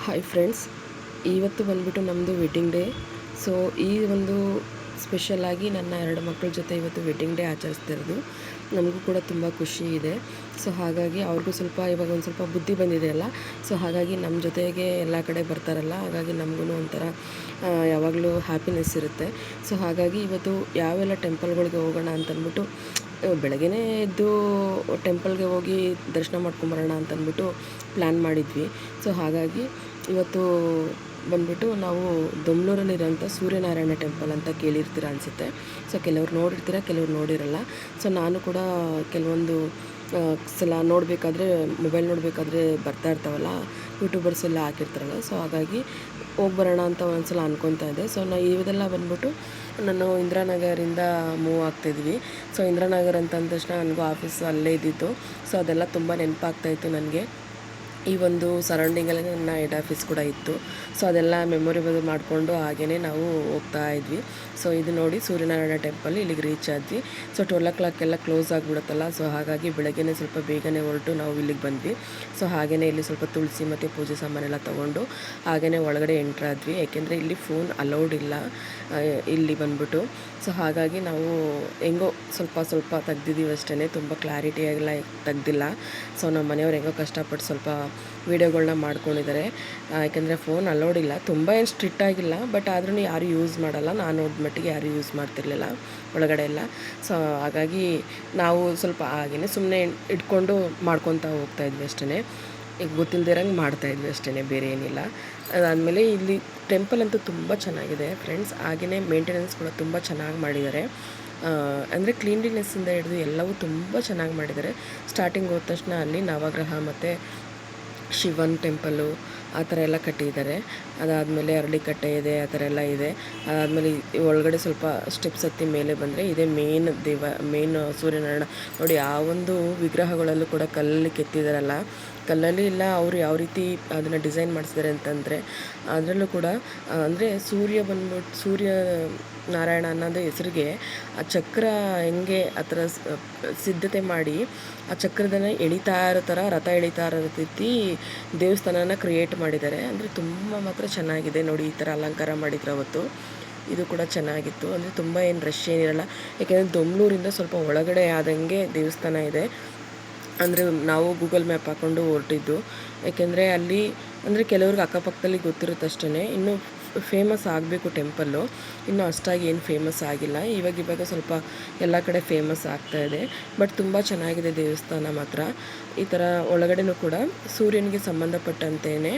Hi friends, ಇವತ್ತು ಬಂದುಬಿಟ್ಟು ನಮ್ಮದು ವೆಡ್ಡಿಂಗ್ ಡೇ. ಸೊ ಈ ಒಂದು ಸ್ಪೆಷಲಾಗಿ ನನ್ನ 2 ಮಕ್ಕಳ ಜೊತೆ ಇವತ್ತು ವೆಡ್ಡಿಂಗ್ ಡೇ ಆಚರಿಸ್ತಿರೋದು. ನಮಗೂ ಕೂಡ ತುಂಬ ಖುಷಿ ಇದೆ. ಸೊ ಹಾಗಾಗಿ ಅವ್ರಿಗೂ ಸ್ವಲ್ಪ ಇವಾಗ ಒಂದು ಸ್ವಲ್ಪ ಬುದ್ಧಿ ಬಂದಿದೆಯಲ್ಲ, ಸೊ ಹಾಗಾಗಿ ನಮ್ಮ ಜೊತೆಗೆ ಎಲ್ಲ ಕಡೆ ಬರ್ತಾರಲ್ಲ, ಹಾಗಾಗಿ ನಮಗೂ ಒಂಥರ ಯಾವಾಗಲೂ ಹ್ಯಾಪಿನೆಸ್ ಇರುತ್ತೆ. ಸೊ ಹಾಗಾಗಿ ಇವತ್ತು ಯಾವೆಲ್ಲ ಟೆಂಪಲ್ಗಳಿಗೆ ಹೋಗೋಣ ಅಂತಂದ್ಬಿಟ್ಟು ಬೆಳಗ್ಗೆನೇ ಎದ್ದು ಟೆಂಪಲ್ಗೆ ಹೋಗಿ ದರ್ಶನ ಮಾಡ್ಕೊಂಬರೋಣ ಅಂತಂದ್ಬಿಟ್ಟು ಪ್ಲ್ಯಾನ್ ಮಾಡಿದ್ವಿ. ಸೊ ಹಾಗಾಗಿ ಇವತ್ತು ಬಂದುಬಿಟ್ಟು ನಾವು ದೊಮ್ಲೂರಲ್ಲಿರೋಂಥ ಸೂರ್ಯನಾರಾಯಣ ಟೆಂಪಲ್ ಅಂತ ಕೇಳಿರ್ತೀರ ಅನಿಸುತ್ತೆ. ಸೊ ಕೆಲವ್ರು ನೋಡಿರ್ತೀರ, ಕೆಲವ್ರು ನೋಡಿರಲ್ಲ. ಸೊ ನಾನು ಕೂಡ ಕೆಲವೊಂದು ಸಲ ನೋಡಬೇಕಾದ್ರೆ ಮೊಬೈಲ್ ನೋಡಬೇಕಾದ್ರೆ ಬರ್ತಾ ಇರ್ತಾವಲ್ಲ, ಯೂಟ್ಯೂಬರ್ಸ್ ಎಲ್ಲ ಹಾಕಿರ್ತಾರಲ್ಲ. ಸೊ ಹಾಗಾಗಿ ಹೋಗಿ ಬರೋಣ ಅಂತ ಒಂದು ಸಲ ಅಂದ್ಕೊತಾ ಇದ್ದೆ. ಸೊ ಇದೆಲ್ಲ ಬಂದ್ಬಿಟ್ಟು ನಾನು ಇಂದಿರಾನಗರಿಂದ ಮೂವ್ ಆಗ್ತಾಯಿದ್ವಿ. ಸೊ ಇಂದಿರಾನಗರ ಅಂತ ಅಂದ ತಕ್ಷಣ ನನಗೂ ಆಫೀಸು ಅಲ್ಲೇ ಇದ್ದಿತ್ತು. ಸೊ ಅದೆಲ್ಲ ತುಂಬ ನೆನಪಾಗ್ತಾಯಿತ್ತು ನನಗೆ. ಈ ಒಂದು ಸರೌಂಡಿಂಗಲ್ಲೇ ನನ್ನ ಹೆಡ್ ಆಫೀಸ್ ಕೂಡ ಇತ್ತು. ಸೊ ಅದೆಲ್ಲ ಮೆಮೊರೇಬಲ್ ಮಾಡಿಕೊಂಡು ಹಾಗೇ ನಾವು ಹೋಗ್ತಾ ಇದ್ವಿ. ಸೊ ಇದು ನೋಡಿ ಸೂರ್ಯನಾರಾಯಣ ಟೆಂಪಲ್, ಇಲ್ಲಿಗೆ ರೀಚ್ ಆದ್ವಿ. ಸೊ 12 ಎಲ್ಲ ಕ್ಲೋಸ್ ಆಗಿಬಿಡುತ್ತಲ್ಲ. ಸೊ ಹಾಗಾಗಿ ಬೆಳಗ್ಗೆನೇ ಸ್ವಲ್ಪ ಬೇಗನೆ ಹೊರಟು ನಾವು ಇಲ್ಲಿಗೆ ಬಂದ್ವಿ. ಸೊ ಹಾಗೇ ಇಲ್ಲಿ ಸ್ವಲ್ಪ ತುಳಸಿ ಮತ್ತು ಪೂಜೆ ಸಾಮಾನೆಲ್ಲ ತೊಗೊಂಡು ಹಾಗೇ ಒಳಗಡೆ ಎಂಟ್ರಾದ್ವಿ. ಯಾಕೆಂದರೆ ಇಲ್ಲಿ ಫೋನ್ ಅಲೌಡ್ ಇಲ್ಲ ಇಲ್ಲಿ ಬಂದ್ಬಿಟ್ಟು. ಸೊ ಹಾಗಾಗಿ ನಾವು ಹೆಂಗೋ ಸ್ವಲ್ಪ ತೆಗ್ದಿದ್ದೀವಿ ಅಷ್ಟೇ, ತುಂಬ ಕ್ಲಾರಿಟಿಯಾಗೆಲ್ಲ ತೆಗ್ದಿಲ್ಲ. ಸೊ ನಮ್ಮ ಮನೆಯವ್ರು ಹೆಂಗೋ ಕಷ್ಟಪಟ್ಟು ಸ್ವಲ್ಪ ವೀಡಿಯೋಗಳನ್ನ ಮಾಡ್ಕೊಂಡಿದ್ದಾರೆ. ಯಾಕೆಂದರೆ ಫೋನ್ ಅಲೌಡ್ ಇಲ್ಲ, ತುಂಬ ಏನು ಸ್ಟ್ರಿಕ್ಟ್ ಆಗಿಲ್ಲ, ಬಟ್ ಆದ್ರೂ ಯಾರೂ ಯೂಸ್ ಮಾಡಲ್ಲ. ನಾನು ಹೋದ ಮಟ್ಟಿಗೆ ಯಾರೂ ಯೂಸ್ ಮಾಡ್ತಿರ್ಲಿಲ್ಲ ಒಳಗಡೆ ಎಲ್ಲ. ಸೊ ಹಾಗಾಗಿ ನಾವು ಸ್ವಲ್ಪ ಹಾಗೆಯೇ ಸುಮ್ಮನೆ ಇಟ್ಕೊಂಡು ಮಾಡ್ಕೊತಾ ಹೋಗ್ತಾಯಿದ್ವಿ ಅಷ್ಟೇ. ಈಗ ಗೊತ್ತಿಲ್ಲದಿರಂಗೆ ಮಾಡ್ತಾಯಿದ್ವಿ ಅಷ್ಟೇ, ಬೇರೆ ಏನಿಲ್ಲ. ಅದಾದಮೇಲೆ ಇಲ್ಲಿ ಟೆಂಪಲ್ ಅಂತೂ ತುಂಬ ಚೆನ್ನಾಗಿದೆ ಫ್ರೆಂಡ್ಸ್. ಹಾಗೆಯೇ ಮೇಂಟೆನೆನ್ಸ್ ಕೂಡ ತುಂಬ ಚೆನ್ನಾಗಿ ಮಾಡಿದ್ದಾರೆ. ಅಂದರೆ ಕ್ಲೀನ್ಲಿನೆಸ್ಸಿಂದ ಹಿಡಿದು ಎಲ್ಲವೂ ತುಂಬ ಚೆನ್ನಾಗಿ ಮಾಡಿದ್ದಾರೆ. ಸ್ಟಾರ್ಟಿಂಗ್ ಹೋದ ತಕ್ಷಣ ಅಲ್ಲಿ ನವಗ್ರಹ ಮತ್ತು ಶಿವನ್ ಟೆಂಪಲ್ಲು ಆ ಥರ ಎಲ್ಲ ಕಟ್ಟಿದ್ದಾರೆ. ಅದಾದಮೇಲೆ ಅರಳಿಕಟ್ಟೆ ಇದೆ, ಆ ಥರ ಎಲ್ಲ ಇದೆ. ಅದಾದಮೇಲೆ ಒಳಗಡೆ ಸ್ವಲ್ಪ ಸ್ಟೆಪ್ಸ್ ಹತ್ತಿ ಮೇಲೆ ಬಂದರೆ ಇದೇ ಮೇನ್ ಸೂರ್ಯನಾರಾಯಣ. ನೋಡಿ, ಆ ಒಂದು ವಿಗ್ರಹಗಳಲ್ಲೂ ಕೂಡ ಕಲ್ಲಲ್ಲಿ ಕೆತ್ತಿದಾರಲ್ಲ, ಕಲ್ಲಲ್ಲಿ ಇಲ್ಲ ಅವರು ಯಾವ ರೀತಿ ಅದನ್ನು ಡಿಸೈನ್ ಮಾಡಿಸಿದ್ದಾರೆ ಅಂತಂದರೆ, ಅದರಲ್ಲೂ ಕೂಡ ಅಂದರೆ ಸೂರ್ಯ ಬಂದ್ಬಿಟ್ಟು ಸೂರ್ಯ ನಾರಾಯಣ ಅನ್ನೋದು ಹೆಸರಿಗೆ ಆ ಚಕ್ರ ಹೆಂಗೆ ಆ ಥರ ಸಿದ್ಧತೆ ಮಾಡಿ ಆ ಚಕ್ರದನ್ನು ಎಳಿತಾ ಇರೋ ಥರ, ರಥ ಎಳಿತಾ ಇರೋ ರೀತಿ ದೇವಸ್ಥಾನನ ಕ್ರಿಯೇಟ್ ಮಾಡಿದ್ದಾರೆ. ಅಂದರೆ ತುಂಬ ಮಾತ್ರ ಚೆನ್ನಾಗಿದೆ ನೋಡಿ. ಈ ಥರ ಅಲಂಕಾರ ಮಾಡಿದ್ರು ಅವತ್ತು. ಇದು ಕೂಡ ಚೆನ್ನಾಗಿತ್ತು. ಅಂದರೆ ತುಂಬ ಏನು ರಶ್ ಏನಿರಲ್ಲ, ಯಾಕೆಂದರೆ ದೊಮ್ಲೂರಿಂದ ಸ್ವಲ್ಪ ಒಳಗಡೆ ಆದಂಗೆ ದೇವಸ್ಥಾನ ಇದೆ. ಅಂದರೆ ನಾವು ಗೂಗಲ್ ಮ್ಯಾಪ್ ಹಾಕ್ಕೊಂಡು ಹೊರಟಿದ್ದು. ಏಕೆಂದರೆ ಅಲ್ಲಿ ಅಂದರೆ ಕೆಲವ್ರಿಗೆ ಅಕ್ಕಪಕ್ಕದಲ್ಲಿ ಗೊತ್ತಿರುತ್ತಷ್ಟೇ. ಇನ್ನೂ ಫೇಮಸ್ ಆಗಬೇಕು ಟೆಂಪಲ್ಲು, ಇನ್ನೂ ಅಷ್ಟಾಗಿ ಏನು ಫೇಮಸ್ ಆಗಿಲ್ಲ. ಇವಾಗ ಸ್ವಲ್ಪ ಎಲ್ಲ ಕಡೆ ಫೇಮಸ್ ಆಗ್ತಾಯಿದೆ. ಬಟ್ ತುಂಬ ಚೆನ್ನಾಗಿದೆ ದೇವಸ್ಥಾನ ಮಾತ್ರ. ಈ ಥರ ಒಳಗಡೆನೂ ಕೂಡ ಸೂರ್ಯನಿಗೆ ಸಂಬಂಧಪಟ್ಟಂತೆಯೇ,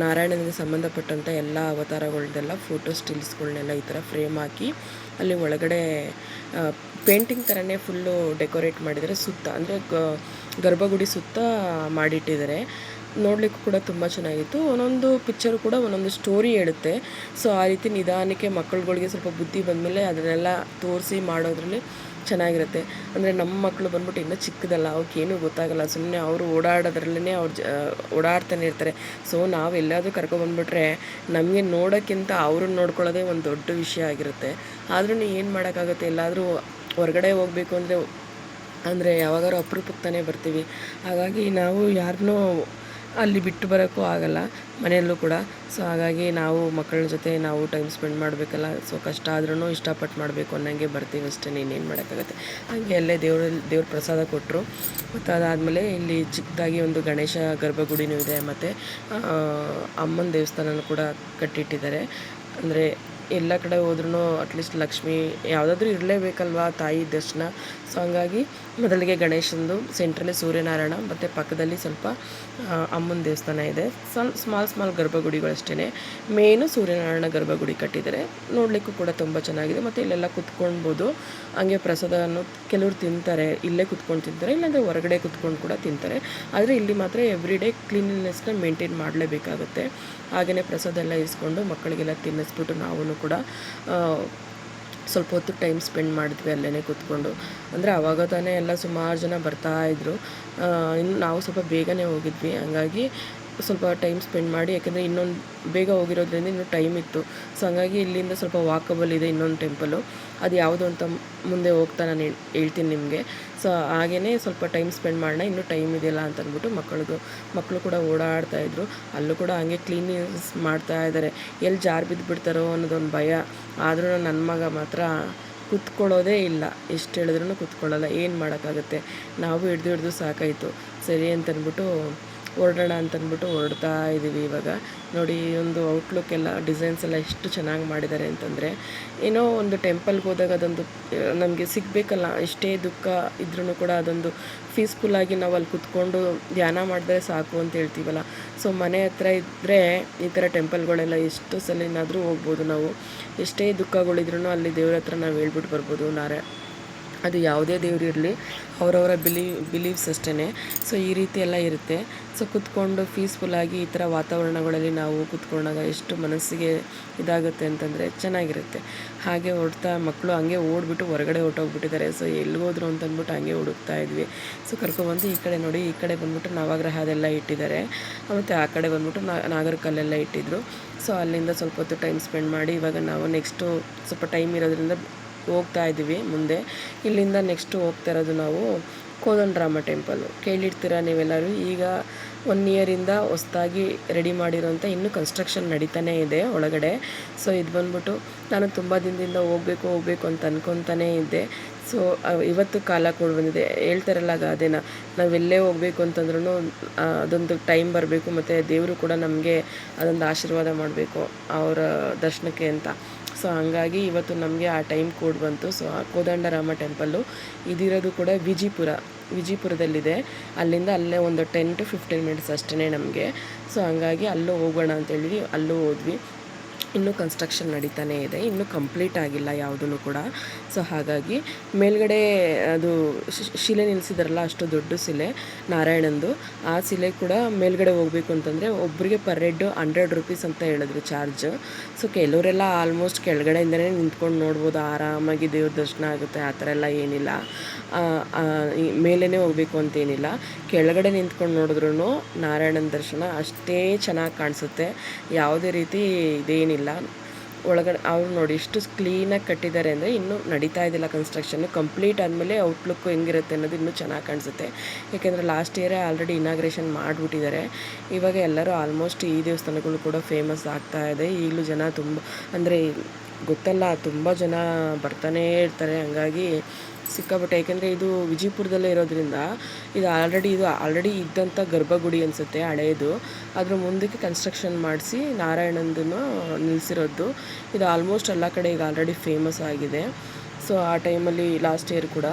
ನಾರಾಯಣನಿಗೆ ಸಂಬಂಧಪಟ್ಟಂಥ ಎಲ್ಲ ಅವತಾರಗಳದ್ದೆಲ್ಲ ಫೋಟೋ ಸ್ಟಿಲ್ಸ್ಗಳನ್ನೆಲ್ಲ ಈ ಥರ ಫ್ರೇಮ್ ಹಾಕಿ ಅಲ್ಲಿ ಒಳಗಡೆ ಪೇಂಟಿಂಗ್ ಥರನೇ ಫುಲ್ಲು ಡೆಕೋರೇಟ್ ಮಾಡಿದ್ದಾರೆ. ಸುತ್ತ ಅಂದರೆ ಗರ್ಭಗುಡಿ ಸುತ್ತ ಮಾಡಿಟ್ಟಿದ್ದಾರೆ. ನೋಡಲಿಕ್ಕೂ ಕೂಡ ತುಂಬ ಚೆನ್ನಾಗಿತ್ತು. ಒಂದೊಂದು ಪಿಕ್ಚರು ಕೂಡ ಒಂದೊಂದು ಸ್ಟೋರಿ ಹೇಳುತ್ತೆ. ಸೊ ಆ ರೀತಿ ನಿಧಾನಕ್ಕೆ ಮಕ್ಕಳುಗಳಿಗೆ ಸ್ವಲ್ಪ ಬುದ್ಧಿ ಬಂದಮೇಲೆ ಅದನ್ನೆಲ್ಲ ತೋರಿಸಿ ಮಾಡೋದ್ರಲ್ಲಿ ಚೆನ್ನಾಗಿರುತ್ತೆ. ಅಂದರೆ ನಮ್ಮ ಮಕ್ಕಳು ಬಂದ್ಬಿಟ್ಟು ಇನ್ನೂ ಚಿಕ್ಕದಲ್ಲ, ಅವಕ್ಕೇನೂ ಗೊತ್ತಾಗಲ್ಲ. ಸುಮ್ಮನೆ ಅವರು ಓಡಾಡೋದ್ರಲ್ಲೇ ಅವ್ರು ಓಡಾಡ್ತಾನೆ ಇರ್ತಾರೆ. ಸೊ ನಾವು ಎಲ್ಲಾದರೂ ಕರ್ಕೊಬಂದ್ಬಿಟ್ರೆ ನಮಗೆ ನೋಡೋಕ್ಕಿಂತ ಅವ್ರನ್ನ ನೋಡ್ಕೊಳ್ಳೋದೇ ಒಂದು ದೊಡ್ಡ ವಿಷಯ ಆಗಿರುತ್ತೆ. ಆದ್ರೂ ಏನು ಮಾಡೋಕ್ಕಾಗುತ್ತೆ, ಎಲ್ಲಾದರೂ ಹೊರಗಡೆ ಹೋಗಬೇಕು ಅಂದರೆ ಯಾವಾಗಾದ್ರೂ ಅಪರೂಪಕ್ಕೆ ತಾನೇ ಬರ್ತೀವಿ. ಹಾಗಾಗಿ ನಾವು ಯಾರನ್ನೂ ಅಲ್ಲಿ ಬಿಟ್ಟು ಬರೋಕ್ಕೂ ಆಗಲ್ಲ, ಮನೆಯಲ್ಲೂ ಕೂಡ. ಸೊ ಹಾಗಾಗಿ ನಾವು ಮಕ್ಕಳ ಜೊತೆ ನಾವು ಟೈಮ್ ಸ್ಪೆಂಡ್ ಮಾಡಬೇಕಲ್ಲ. ಸೊ ಕಷ್ಟ ಆದ್ರೂ ಇಷ್ಟಪಟ್ಟು ಮಾಡಬೇಕು ಅನ್ನೋಂಗೆ ಬರ್ತೀವಿ ಅಷ್ಟೇ, ಇನ್ನೇನು ಮಾಡೋಕ್ಕಾಗತ್ತೆ. ಹಾಗೆ ಅಲ್ಲೇ ದೇವ್ರ ಪ್ರಸಾದ ಕೊಟ್ಟರು. ಮತ್ತು ಅದಾದಮೇಲೆ ಇಲ್ಲಿ ಚಿಕ್ಕದಾಗಿ ಒಂದು ಗಣೇಶ ಗರ್ಭಗುಡಿನೂ ಇದೆ, ಮತ್ತು ಅಮ್ಮನ ದೇವಸ್ಥಾನನೂ ಕೂಡ ಕಟ್ಟಿಟ್ಟಿದ್ದಾರೆ. ಅಂದರೆ ಎಲ್ಲ ಕಡೆ ಹೋದ್ರೂ ಅಟ್ಲೀಸ್ಟ್ ಲಕ್ಷ್ಮಿ ಯಾವುದಾದ್ರೂ ಇರಲೇಬೇಕಲ್ವ, ತಾಯಿ ದರ್ಶನ. ಸೊ ಹಂಗಾಗಿ ಮೊದಲಿಗೆ ಗಣೇಶಂದು, ಸೆಂಟ್ರಲ್ಲಿ ಸೂರ್ಯನಾರಾಯಣ, ಮತ್ತು ಪಕ್ಕದಲ್ಲಿ ಸ್ವಲ್ಪ ಅಮ್ಮನ ದೇವಸ್ಥಾನ ಇದೆ. ಸ್ಮಾಲ್ ಗರ್ಭಗುಡಿಗಳಷ್ಟೇ. ಮೇನು ಸೂರ್ಯನಾರಾಯಣ ಗರ್ಭಗುಡಿ ಕಟ್ಟಿದ್ದಾರೆ. ನೋಡಲಿಕ್ಕೂ ಕೂಡ ತುಂಬ ಚೆನ್ನಾಗಿದೆ. ಮತ್ತು ಇಲ್ಲೆಲ್ಲ ಕುತ್ಕೊಳ್ಬೋದು. ಹಂಗೆ ಪ್ರಸಾದವನ್ನು ಕೆಲವ್ರು ತಿಂತಾರೆ, ಇಲ್ಲೇ ಕುತ್ಕೊಂಡು ತಿಂತಾರೆ, ಇಲ್ಲಾಂದರೆ ಹೊರಗಡೆ ಕುತ್ಕೊಂಡು ಕೂಡ ತಿಂತಾರೆ. ಆದರೆ ಇಲ್ಲಿ ಮಾತ್ರ ಎವ್ರಿ ಡೇ ಕ್ಲೀನ್ಲಿನೆಸ್ನ ಮೇಂಟೈನ್ ಮಾಡಲೇಬೇಕಾಗುತ್ತೆ. ಹಾಗೆಯೇ ಪ್ರಸಾದ ಎಲ್ಲ ಇಸ್ಕೊಂಡು ಮಕ್ಕಳಿಗೆಲ್ಲ ತಿನ್ನಿಸ್ಬಿಟ್ಟು ನಾವು ಕೂಡ ಸ್ವಲ್ಪ ಹೊತ್ತು ಟೈಮ್ ಸ್ಪೆಂಡ್ ಮಾಡಿದ್ವಿ ಅಲ್ಲೇ ಕೂತ್ಕೊಂಡು. ಅಂದರೆ ಆವಾಗ ತಾನೇ ಎಲ್ಲ ಸುಮಾರು ಜನ ಬರ್ತಾಯಿದ್ರು. ಇನ್ನು ನಾವು ಸ್ವಲ್ಪ ಬೇಗನೆ ಹೋಗಿದ್ವಿ. ಹಂಗಾಗಿ ಸ್ವಲ್ಪ ಟೈಮ್ ಸ್ಪೆಂಡ್ ಮಾಡಿ, ಯಾಕೆಂದರೆ ಇನ್ನೊಂದು ಬೇಗ ಹೋಗಿರೋದ್ರಿಂದ ಇನ್ನೂ ಟೈಮ್ ಇತ್ತು. ಸೊ ಹಂಗಾಗಿ ಇಲ್ಲಿಂದ ಸ್ವಲ್ಪ ವಾಕಬಲ್ ಇದೆ ಇನ್ನೊಂದು ಟೆಂಪಲು, ಅದು ಯಾವುದು ಅಂತ ಮುಂದೆ ಹೋಗ್ತಾ ನಾನು ಹೇಳ್ತೀನಿ ನಿಮಗೆ. ಸೊ ಹಾಗೇ ಸ್ವಲ್ಪ ಟೈಮ್ ಸ್ಪೆಂಡ್ ಮಾಡೋಣ, ಇನ್ನೂ ಟೈಮ್ ಇದೆಯಲ್ಲ ಅಂತ ಅಂದ್ಬಿಟ್ಟು ಮಕ್ಕಳು ಕೂಡ ಓಡಾಡ್ತಾಯಿದ್ರು. ಅಲ್ಲೂ ಕೂಡ ಹಂಗೆ ಕ್ಲೀನಿಂಗ್ಸ್ ಮಾಡ್ತಾ ಇದ್ದಾರೆ. ಎಲ್ಲಿ ಜಾರು ಬಿದ್ದುಬಿಡ್ತಾರೋ ಅನ್ನೋದೊಂದು ಭಯ. ಆದ್ರೂ ನನ್ನ ಮಗ ಮಾತ್ರ ಕುತ್ಕೊಳ್ಳೋದೇ ಇಲ್ಲ, ಎಷ್ಟು ಹೇಳಿದ್ರೂ ಕುತ್ಕೊಳ್ಳಲ್ಲ. ಏನು ಮಾಡೋಕ್ಕಾಗುತ್ತೆ, ನಾವು ಹಿಡ್ದು ಸಾಕಾಯಿತು. ಸರಿ ಅಂತಂದ್ಬಿಟ್ಟು ಹೊರಡೋಣ ಅಂತಂದ್ಬಿಟ್ಟು ಹೊರಡ್ತಾ ಇದ್ದೀವಿ. ಇವಾಗ ನೋಡಿ, ಒಂದು ಔಟ್ಲುಕ್ ಎಲ್ಲ ಡಿಸೈನ್ಸ್ ಎಲ್ಲ ಎಷ್ಟು ಚೆನ್ನಾಗಿ ಮಾಡಿದ್ದಾರೆ ಅಂತಂದರೆ, ಏನೋ ಒಂದು ಟೆಂಪಲ್ಗೆ ಹೋದಾಗ ಅದೊಂದು ನಮಗೆ ಸಿಗಬೇಕಲ್ಲ, ಎಷ್ಟೇ ದುಃಖ ಇದ್ರೂ ಕೂಡ ಅದೊಂದು ಪೀಸ್ಫುಲ್ಲಾಗಿ ನಾವು ಅಲ್ಲಿ ಕುತ್ಕೊಂಡು ಧ್ಯಾನ ಮಾಡಿದ್ರೆ ಸಾಕು ಅಂತ ಹೇಳ್ತೀವಲ್ಲ. ಸೊ ಮನೆ ಹತ್ರ ಇದ್ದರೆ ಈ ಥರ ಟೆಂಪಲ್ಗಳೆಲ್ಲ ಎಷ್ಟು ಸಲಿನಾದರೂ ಹೋಗ್ಬೋದು ನಾವು. ಎಷ್ಟೇ ದುಃಖಗಳಿದ್ರೂ ಅಲ್ಲಿ ದೇವ್ರ ಹತ್ರ ನಾವು ಹೇಳ್ಬಿಟ್ಟು ಬರ್ಬೋದು. ಅದು ಯಾವುದೇ ದೇವ್ರು ಇರಲಿ, ಅವರವರ ಬಿಲೀವ್ಸ್ ಅಷ್ಟೇ. ಸೊ ಈ ರೀತಿ ಎಲ್ಲ ಇರುತ್ತೆ. ಸೊ ಕುತ್ಕೊಂಡು ಪೀಸ್ಫುಲ್ಲಾಗಿ ಈ ಥರ ವಾತಾವರಣಗಳಲ್ಲಿ ನಾವು ಕುತ್ಕೊಂಡಾಗ ಎಷ್ಟು ಮನಸ್ಸಿಗೆ ಇದಾಗುತ್ತೆ ಅಂತಂದರೆ ಚೆನ್ನಾಗಿರುತ್ತೆ. ಹಾಗೆ ಹೊರಡ್ತಾ ಮಕ್ಕಳು ಹಂಗೆ ಓಡಿಬಿಟ್ಟು ಹೊರಗಡೆ ಹೊರಟೋಗ್ಬಿಟ್ಟಿದ್ದಾರೆ. ಸೊ ಎಲ್ಲಿಗೋದ್ರು ಅಂತಂದ್ಬಿಟ್ಟು ಹಂಗೆ ಹುಡುಕ್ತಾ ಇದ್ವಿ. ಸೊ ಕರ್ಕೊಬಂದು ಈ ಕಡೆ ನೋಡಿ, ಈ ಕಡೆ ಬಂದ್ಬಿಟ್ಟು ನವಗ್ರಹ ಅದೆಲ್ಲ ಇಟ್ಟಿದ್ದಾರೆ, ಮತ್ತು ಆ ಕಡೆ ಬಂದ್ಬಿಟ್ಟು ನಾಗರಕಲ್ಲೆಲ್ಲ ಇಟ್ಟಿದ್ರು. ಸೊ ಅಲ್ಲಿಂದ ಸ್ವಲ್ಪ ಹೊತ್ತು ಟೈಮ್ ಸ್ಪೆಂಡ್ ಮಾಡಿ ಇವಾಗ ನಾವು ನೆಕ್ಸ್ಟು ಸ್ವಲ್ಪ ಟೈಮ್ ಇರೋದ್ರಿಂದ ಹೋಗ್ತಾ ಇದ್ದೀವಿ ಮುಂದೆ. ಇಲ್ಲಿಂದ ನೆಕ್ಸ್ಟು ಹೋಗ್ತಾ ಇರೋದು ನಾವು ಕೋದಂಡರಾಮ ಟೆಂಪಲ್ಲು. ಕೇಳಿರ್ತೀರ ನೀವೆಲ್ಲರೂ. ಈಗ 1 ಇಯರಿಂದ ಹೊಸ್ದಾಗಿ ರೆಡಿ ಮಾಡಿರೋಂಥ ಇನ್ನೂ ಕನ್ಸ್ಟ್ರಕ್ಷನ್ ನಡೀತಾನೇ ಇದೆ ಒಳಗಡೆ. ಸೊ ಇದು ಬಂದ್ಬಿಟ್ಟು ನಾನು ತುಂಬ ದಿನದಿಂದ ಹೋಗ್ಬೇಕು ಅಂತ ಅನ್ಕೊತಾನೇ ಇದ್ದೆ. ಸೊ ಇವತ್ತು ಕಾಲ ಕೂಡ ಬಂದಿದೆ. ಹೇಳ್ತಾರಲ್ಲ ಗಾದೆನ, ನಾವೆಲ್ಲೇ ಹೋಗಬೇಕು ಅಂತಂದ್ರೂ ಅದೊಂದು ಟೈಮ್ ಬರಬೇಕು, ಮತ್ತು ದೇವರು ಕೂಡ ನಮಗೆ ಅದೊಂದು ಆಶೀರ್ವಾದ ಮಾಡಬೇಕು ಅವರ ದರ್ಶನಕ್ಕೆ ಅಂತ. ಸೊ ಹಂಗಾಗಿ ಇವತ್ತು ನಮಗೆ ಆ ಟೈಮ್ ಕೂಡ ಬಂತು. ಸೊ ಆ ಕೋದಂಡರಾಮ ಟೆಂಪಲ್ಲು ಇದಿರೋದು ಕೂಡ ವಿಜಿಪುರದಲ್ಲಿದೆ. ಅಲ್ಲಿಂದ ಅಲ್ಲೇ ಒಂದು 10 to 15 ಮಿನಿಟ್ಸ್ ಅಷ್ಟೇ ನಮಗೆ. ಸೊ ಹಂಗಾಗಿ ಅಲ್ಲೂ ಹೋಗೋಣ ಅಂತೇಳಿ ಅಲ್ಲೂ ಹೋದ್ವಿ. ಇನ್ನೂ ಕನ್ಸ್ಟ್ರಕ್ಷನ್ ನಡೀತಾನೇ ಇದೆ, ಇನ್ನೂ ಕಂಪ್ಲೀಟ್ ಆಗಿಲ್ಲ ಯಾವುದೂ ಕೂಡ. ಸೊ ಹಾಗಾಗಿ ಮೇಲ್ಗಡೆ ಅದು ಶಿಲೆ ನಿಲ್ಲಿಸಿದಾರಲ್ಲ, ಅಷ್ಟು ದೊಡ್ಡ ಶಿಲೆ ನಾರಾಯಣಂದು, ಆ ಶಿಲೆ ಕೂಡ ಮೇಲ್ಗಡೆ ಹೋಗಬೇಕು ಅಂತಂದರೆ ಒಬ್ಬರಿಗೆ ಪರ್ ಹೆಡ್ 100 ರೂಪೀಸ್ ಅಂತ ಹೇಳಿದ್ರು ಚಾರ್ಜ್. ಸೊ ಕೆಲವರೆಲ್ಲ ಆಲ್ಮೋಸ್ಟ್ ಕೆಳಗಡೆಯಿಂದನೇ ನಿಂತ್ಕೊಂಡು ನೋಡ್ಬೋದು, ಆರಾಮಾಗಿ ದೇವ್ರ ದರ್ಶನ ಆಗುತ್ತೆ. ಆ ಥರ ಎಲ್ಲ ಏನಿಲ್ಲ, ಮೇಲೇ ಹೋಗಬೇಕು ಅಂತೇನಿಲ್ಲ. ಕೆಳಗಡೆ ನಿಂತ್ಕೊಂಡು ನೋಡಿದ್ರೂ ನಾರಾಯಣನ ದರ್ಶನ ಅಷ್ಟೇ ಚೆನ್ನಾಗಿ ಕಾಣಿಸುತ್ತೆ. ಯಾವುದೇ ರೀತಿ ಇದೇನಿಲ್ಲ. ಒಳಗಡೆ ಅವ್ರು ನೋಡಿ ಎಷ್ಟು ಕ್ಲೀನಾಗಿ ಕಟ್ಟಿದ್ದಾರೆ ಅಂದರೆ, ಇನ್ನೂ ನಡೀತಾ ಇದ್ದಿಲ್ಲ ಕನ್ಸ್ಟ್ರಕ್ಷನ್ನು. ಕಂಪ್ಲೀಟ್ ಆದಮೇಲೆ ಔಟ್ಲುಕ್ ಹೆಂಗಿರುತ್ತೆ ಅನ್ನೋದು ಇನ್ನೂ ಚೆನ್ನಾಗಿ ಕಾಣಿಸುತ್ತೆ. ಯಾಕೆಂದರೆ ಲಾಸ್ಟ್ ಇಯರೇ ಆಲ್ರೆಡಿ ಇನಾಗ್ರೇಷನ್ ಮಾಡಿಬಿಟ್ಟಿದ್ದಾರೆ. ಇವಾಗ ಎಲ್ಲರೂ ಆಲ್ಮೋಸ್ಟ್ ಈ ದೇವಸ್ಥಾನಗಳು ಕೂಡ ಫೇಮಸ್ ಆಗ್ತಾ ಇದೆ. ಈಗಲೂ ಜನ ತುಂಬ ಅಂದರೆ ಗೊತ್ತಲ್ಲ, ತುಂಬ ಜನ ಬರ್ತಾನೇ ಇರ್ತಾರೆ. ಹಂಗಾಗಿ ಸಿಕ್ಕಾಪಟ್ಟೆ, ಯಾಕೆಂದರೆ ಇದು ವಿಜಯಪುರದಲ್ಲೇ ಇರೋದ್ರಿಂದ ಇದು ಆಲ್ರೆಡಿ ಇದ್ದಂಥ ಗರ್ಭಗುಡಿ ಅನಿಸುತ್ತೆ ಹಳೆಯದು. ಅದ್ರ ಮುಂದಕ್ಕೆ ಕನ್ಸ್ಟ್ರಕ್ಷನ್ ಮಾಡಿಸಿ ನಾರಾಯಣಂದನ್ನು ನಿಲ್ಲಿಸಿರೋದು. ಇದು ಆಲ್ಮೋಸ್ಟ್ ಎಲ್ಲ ಕಡೆ ಈಗ ಆಲ್ರೆಡಿ ಫೇಮಸ್ ಆಗಿದೆ. ಸೊ ಆ ಟೈಮಲ್ಲಿ ಲಾಸ್ಟ್ ಇಯರ್ ಕೂಡ,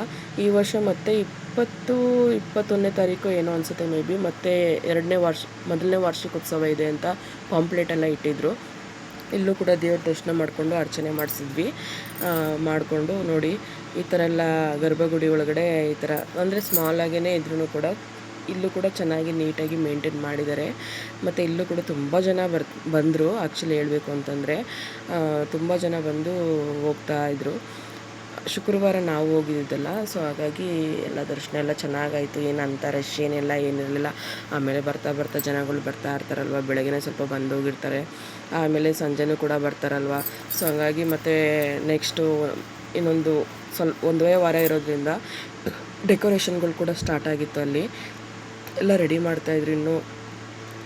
ಈ ವರ್ಷ ಮತ್ತೆ 21ನೇ ತಾರೀಕು ಏನೋ ಅನಿಸುತ್ತೆ ಮೇ ಬಿ, ಮತ್ತು ಮೊದಲನೇ ವಾರ್ಷಿಕೋತ್ಸವ ಇದೆ ಅಂತ ಪಾಂಪ್ಲೆಟೆಲ್ಲ ಇಟ್ಟಿದ್ರು. ಇಲ್ಲೂ ಕೂಡ ದೇವ್ರ ದರ್ಶನ ಮಾಡಿಕೊಂಡು ಅರ್ಚನೆ ಮಾಡಿಸಿದ್ವಿ. ಮಾಡಿಕೊಂಡು ನೋಡಿ, ಈ ಥರ ಎಲ್ಲ ಗರ್ಭಗುಡಿ ಒಳಗಡೆ ಈ ಥರ ಅಂದರೆ ಸ್ಮಾಲಾಗೇ ಇದ್ರೂ ಕೂಡ ಇಲ್ಲೂ ಕೂಡ ಚೆನ್ನಾಗಿ ನೀಟಾಗಿ ಮೇಂಟೈನ್ ಮಾಡಿದ್ದಾರೆ. ಮತ್ತು ಇಲ್ಲೂ ಕೂಡ ತುಂಬ ಜನ ಬಂದರು. ಆ್ಯಕ್ಚುಲಿ ಹೇಳಬೇಕು ಅಂತಂದರೆ ತುಂಬ ಜನ ಬಂದು ಹೋಗ್ತಾಯಿದ್ರು. ಶುಕ್ರವಾರ ನಾವು ಹೋಗಿದ್ದಲ್ಲ, ಸೊ ಹಾಗಾಗಿ ಎಲ್ಲ ದರ್ಶನ ಎಲ್ಲ ಚೆನ್ನಾಗಾಯಿತು. ಏನಂತ ರಶ್ ಏನಿರಲಿಲ್ಲ. ಆಮೇಲೆ ಬರ್ತಾ ಜನಗಳು ಬರ್ತಾ ಇರ್ತಾರಲ್ವ, ಬೆಳಗ್ಗೆ ಸ್ವಲ್ಪ ಬಂದೋಗಿರ್ತಾರೆ, ಆಮೇಲೆ ಸಂಜೆನೂ ಕೂಡ ಬರ್ತಾರಲ್ವ. ಸೊ ಹಂಗಾಗಿ ಮತ್ತು ನೆಕ್ಸ್ಟು ಇನ್ನೊಂದು ಒಂದೇ ವಾರ ಇರೋದ್ರಿಂದ ಡೆಕೋರೇಷನ್ಗಳು ಕೂಡ ಸ್ಟಾರ್ಟ್ ಆಗಿತ್ತು. ಅಲ್ಲಿ ಎಲ್ಲ ರೆಡಿ ಮಾಡ್ತಾಯಿದ್ರು, ಇನ್ನೂ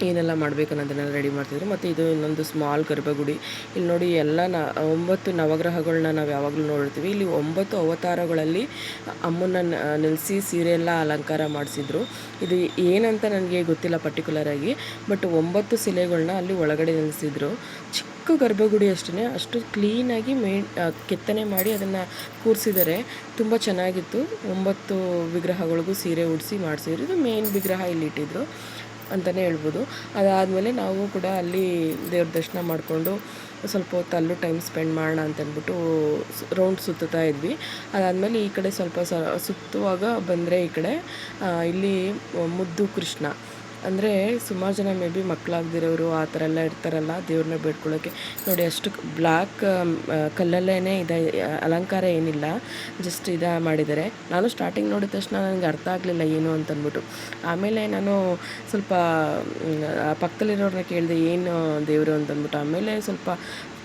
ಏನೆಲ್ಲ ಮಾಡಬೇಕು ಅನ್ನೋದನ್ನೆಲ್ಲ ರೆಡಿ ಮಾಡ್ತಿದ್ರು. ಮತ್ತು ಇದು ಇನ್ನೊಂದು ಸ್ಮಾಲ್ ಗರ್ಭಗುಡಿ. ಇಲ್ಲಿ ನೋಡಿ ಎಲ್ಲ 9 ನವಗ್ರಹಗಳನ್ನ ನಾವು ಯಾವಾಗಲೂ ನೋಡಿರ್ತೀವಿ. ಇಲ್ಲಿ 9 ಅವತಾರಗಳಲ್ಲಿ ಅಮ್ಮನ ನಿಲ್ಲಿಸಿ ಸೀರೆ ಎಲ್ಲ ಅಲಂಕಾರ ಮಾಡಿಸಿದ್ರು. ಇದು ಏನಂತ ನನಗೆ ಗೊತ್ತಿಲ್ಲ ಪರ್ಟಿಕ್ಯುಲರಾಗಿ, ಬಟ್ 9 ಶಿಲೆಗಳನ್ನ ಅಲ್ಲಿ ಒಳಗಡೆ ನಿಲ್ಲಿಸಿದ್ರು. ಚಿಕ್ಕ ಗರ್ಭಗುಡಿ ಅಷ್ಟೇ, ಅಷ್ಟು ಕ್ಲೀನಾಗಿ ಕೆತ್ತನೆ ಮಾಡಿ ಅದನ್ನು ಕೂರಿಸಿದ್ದಾರೆ. ತುಂಬ ಚೆನ್ನಾಗಿತ್ತು. 9 ವಿಗ್ರಹಗಳಿಗೂ ಸೀರೆ ಉಡಿಸಿ ಮಾಡಿಸಿದ್ರು. ಇದು ಮೇನ್ ವಿಗ್ರಹ ಇಲ್ಲಿ ಇಟ್ಟಿದ್ರು ಅಂತಲೇ ಹೇಳ್ಬೋದು. ಅದಾದಮೇಲೆ ನಾವು ಕೂಡ ಅಲ್ಲಿ ದೇವ್ರ ದರ್ಶನ ಮಾಡಿಕೊಂಡು ಸ್ವಲ್ಪ ಹೊತ್ತು ಅಲ್ಲೂ ಟೈಮ್ ಸ್ಪೆಂಡ್ ಮಾಡೋಣ ಅಂತಂದ್ಬಿಟ್ಟು ರೌಂಡ್ ಸುತ್ತುತ್ತಾ ಇದ್ವಿ. ಅದಾದಮೇಲೆ ಈ ಕಡೆ ಸ್ವಲ್ಪ ಸುತ್ತುವಾಗ ಬಂದರೆ ಈ ಕಡೆ ಇಲ್ಲಿ ಮುದ್ದು ಕೃಷ್ಣ ಅಂದರೆ ಸುಮಾರು ಜನ ಮೇ ಬಿ ಮಕ್ಕಳಾಗ್ದಿರೋರು ಆ ಥರ ಎಲ್ಲ ಇರ್ತಾರಲ್ಲ ದೇವ್ರನ್ನ ಬೇಡ್ಕೊಳ್ಳೋಕ್ಕೆ. ನೋಡಿ ಅಷ್ಟು ಬ್ಲ್ಯಾಕ್ ಕಲ್ಲಲ್ಲೇ ಇದೆ, ಅಲಂಕಾರ ಏನಿಲ್ಲ, ಜಸ್ಟ್ ಮಾಡಿದ್ದಾರೆ. ನಾನು ಸ್ಟಾರ್ಟಿಂಗ್ ನೋಡಿದ ತಕ್ಷಣ ನನಗೆ ಅರ್ಥ ಆಗಲಿಲ್ಲ ಏನು ಅಂತಂದ್ಬಿಟ್ಟು. ಆಮೇಲೆ ನಾನು ಸ್ವಲ್ಪ ಪಕ್ಕದಲ್ಲಿರೋರನ್ನ ಕೇಳಿದೆ ಏನು ದೇವರು ಅಂತಂದ್ಬಿಟ್ಟು. ಆಮೇಲೆ ಸ್ವಲ್ಪ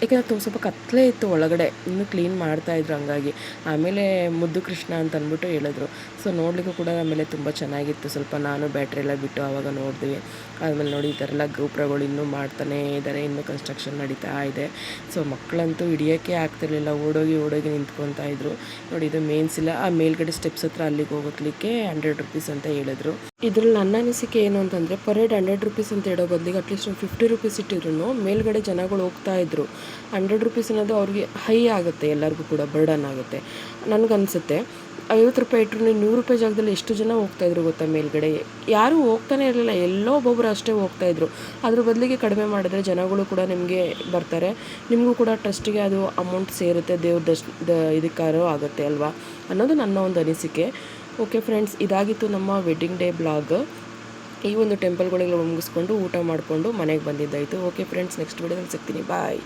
ಯಾಕೆಂದರೆ ಸ್ವಲ್ಪ ಕತ್ತಲೆ ಇತ್ತು ಒಳಗಡೆ, ಇನ್ನೂ ಕ್ಲೀನ್ ಮಾಡ್ತಾಯಿದ್ರು, ಹಂಗಾಗಿ ಆಮೇಲೆ ಮುದ್ದು ಕೃಷ್ಣ ಅಂತ ಅಂದ್ಬಿಟ್ಟು ಹೇಳಿದ್ರು. ಸೊ ನೋಡಲಿಕ್ಕೂ ಕೂಡ ಆಮೇಲೆ ತುಂಬ ಚೆನ್ನಾಗಿತ್ತು. ಸ್ವಲ್ಪ ನಾನು ಬ್ಯಾಟ್ರಿ ಎಲ್ಲ ಬಿಟ್ಟು ಆವಾಗ ನೋಡಿದ್ವಿ. ಆಮೇಲೆ ನೋಡಿ ಈ ಥರ ಎಲ್ಲ ಗೋಪುರಗಳು ಇನ್ನೂ ಮಾಡ್ತಾನೇ ಇದ್ದಾರೆ, ಇನ್ನೂ ಕನ್ಸ್ಟ್ರಕ್ಷನ್ ನಡೀತಾ ಇದೆ. ಸೊ ಮಕ್ಕಳಂತೂ ಹಿಡಿಯೋಕ್ಕೆ ಆಗ್ತಿರ್ಲಿಲ್ಲ, ಓಡೋಗಿ ನಿಂತ್ಕೊತಾ ಇದ್ರು. ನೋಡಿ ಇದು ಮೇನ್ಸ್ ಇಲ್ಲ, ಆ ಮೇಲ್ಗಡೆ ಸ್ಟೆಪ್ಸ್ ಹತ್ರ ಅಲ್ಲಿಗೆ ಹೋಗೋಕ್ಲಿಕ್ಕೆ 100 ರುಪೀಸ್ ಅಂತ ಹೇಳಿದ್ರು. ಇದ್ರಲ್ಲಿ ನನ್ನ ಅನಿಸಿಕೆ ಏನು ಅಂತಂದರೆ, ಪರ್ ಹೆಡ್ 100 ರುಪೀಸ್ ಅಂತ ಇಡೋ ಬದಲಿಗೆ ಅಟ್ಲೀಸ್ಟ್ ಒಂದು 50 ರುಪೀಸ್ ಇಟ್ಟಿದ್ರು ಮೇಲ್ಗಡೆ ಜನಗಳು ಹೋಗ್ತಾ ಇದ್ರು. 100 ರುಪೀಸ್ ಅನ್ನೋದು ಅವ್ರಿಗೆ ಹೈ ಆಗುತ್ತೆ, ಎಲ್ಲರಿಗೂ ಕೂಡ ಬರ್ಡನ್ ಆಗುತ್ತೆ ನನಗನ್ಸುತ್ತೆ. 50 ರೂಪಾಯಿ ಇಟ್ಟರು 100 ರೂಪಾಯಿ ಜಾಗದಲ್ಲಿ ಎಷ್ಟು ಜನ ಹೋಗ್ತಾಯಿದ್ರು ಗೊತ್ತಾ ಮೇಲ್ಗಡೆ? ಯಾರೂ ಹೋಗ್ತಾನೆ ಇರಲಿಲ್ಲ, ಎಲ್ಲೋ ಒಬ್ಬೊಬ್ಬರು ಅಷ್ಟೇ ಹೋಗ್ತಾಯಿದ್ರು. ಅದ್ರ ಬದಲಿಗೆ ಕಡಿಮೆ ಮಾಡಿದ್ರೆ ಜನಗಳು ಕೂಡ ನಿಮಗೆ ಬರ್ತಾರೆ, ನಿಮಗೂ ಕೂಡ ಟ್ರಸ್ಟಿಗೆ ಅದು ಅಮೌಂಟ್ ಸೇರುತ್ತೆ, ದೇವ್ರ ಇದಕ್ಕಾರೋ ಆಗುತ್ತೆ ಅಲ್ವಾ ಅನ್ನೋದು ನನ್ನ ಒಂದು ಅನಿಸಿಕೆ. ಓಕೆ ಫ್ರೆಂಡ್ಸ್, ಇದಾಗಿತ್ತು ನಮ್ಮ ವೆಡ್ಡಿಂಗ್ ಡೇ ಬ್ಲಾಗ್. ಈ ಒಂದು ಟೆಂಪಲ್ಗಳಿಗೆಲ್ಲ ಮುಗಿಸ್ಕೊಂಡು ಊಟ ಮಾಡಿಕೊಂಡು ಮನೆಗೆ ಬಂದಿದ್ದಾಯಿತು. ಓಕೆ ಫ್ರೆಂಡ್ಸ್, ನೆಕ್ಸ್ಟ್ ವಿಡಿಯೋದಲ್ಲಿ ಸಿಗ್ತೀನಿ. ಬಾಯ್.